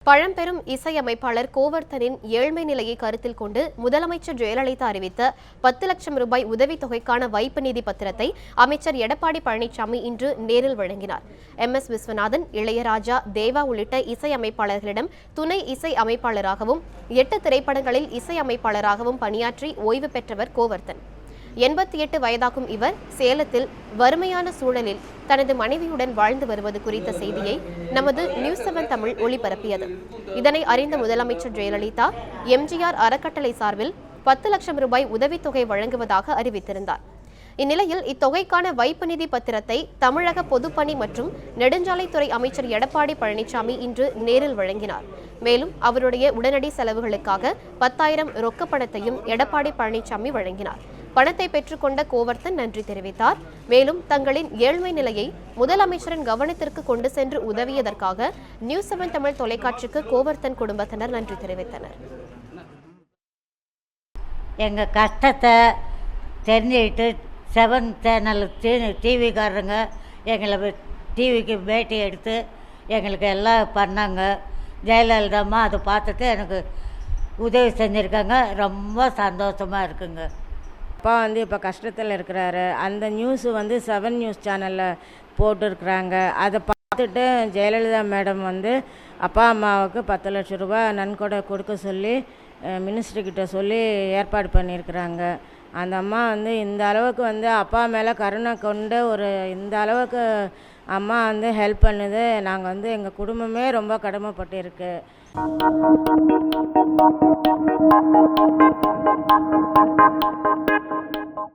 பழம்பெரும் இசையமைப்பாளர் கோவர்த்தனின் ஏழ்மை நிலையை கருத்தில் கொண்டு முதலமைச்சர் ஜெயலலிதா அறிவித்த 10 லட்சம் ரூபாய் உதவித்தொகைக்கான வைப்பு நிதி பத்திரத்தை அமைச்சர் எடப்பாடி பழனிசாமி இன்று நேரில் வழங்கினார். MS விஸ்வநாதன், இளையராஜா, தேவா உள்ளிட்ட இசையமைப்பாளர்களிடம் துணை இசை அமைப்பாளராகவும் 8 திரைப்படங்களில் இசையமைப்பாளராகவும் பணியாற்றி ஓய்வு பெற்றவர் கோவர்த்தன். 88 வயதாகும் இவர் சேலத்தில் வறுமையான சூழலில் தனது மனைவியுடன் வாழ்ந்து வருவது குறித்த செய்தியை நமது நியூஸ் 7 தமிழ் ஒளிபரப்பியது. இதனை அறிந்த முதலமைச்சர் ஜெயலலிதா MGR அறக்கட்டளை சார்பில் 10 லட்சம் ரூபாய் உதவித்தொகை வழங்குவதாக அறிவித்திருந்தார். இந்நிலையில் இத்தொகைக்கான வைப்பு நிதி பத்திரத்தை தமிழக பொதுப்பணி மற்றும் நெடுஞ்சாலைத்துறை அமைச்சர் எடப்பாடி பழனிசாமி இன்று நேரில் வழங்கினார். மேலும் அவருடைய உடனடி செலவுகளுக்காக 10,000 ரொக்க பணத்தையும் எடப்பாடி பழனிசாமி வழங்கினார். பணத்தை பெற்றுக்கொண்ட கோவர்த்தன் நன்றி தெரிவித்தார். மேலும் தங்களின் ஏழ்மை நிலையை முதலமைச்சரின் கவனத்திற்கு கொண்டு சென்று உதவியதற்காக நியூஸ் 7 தமிழ் தொலைக்காட்சிக்கு கோவர்த்தன் குடும்பத்தினர் நன்றி தெரிவித்தனர். எங்க கஷ்டத்தை தெரிஞ்சுக்கிட்டு 7 சேனல் டிவிக்காரங்க எங்களை டிவிக்கு பேட்டி எடுத்து எங்களுக்கு எல்லாம் பண்ணாங்க. ஜெயலலிதா அம்மா அதை பார்த்துட்டு எனக்கு உதவி செஞ்சுருக்காங்க. ரொம்ப சந்தோஷமாக இருக்குங்க. அப்பா இப்போ கஷ்டத்தில் இருக்கிறாரு. அந்த நியூஸு 7 நியூஸ் சேனலில் போட்டுருக்குறாங்க. அதை பார்த்துட்டு ஜெயலலிதா மேடம் அப்பா அம்மாவுக்கு 10 லட்சம் ரூபா நன்கொடை கொடுக்க சொல்லி மினிஸ்டர்கிட்ட சொல்லி ஏற்பாடு பண்ணியிருக்கிறாங்க. அந்த அம்மா இந்த அளவுக்கு அப்பா மேலே கருணை கொண்டு இந்த அளவுக்கு அம்மா ஹெல்ப் பண்ணுது. நாங்கள் எங்கள் குடும்பமே ரொம்ப கடமைப்பட்டு இருக்கு.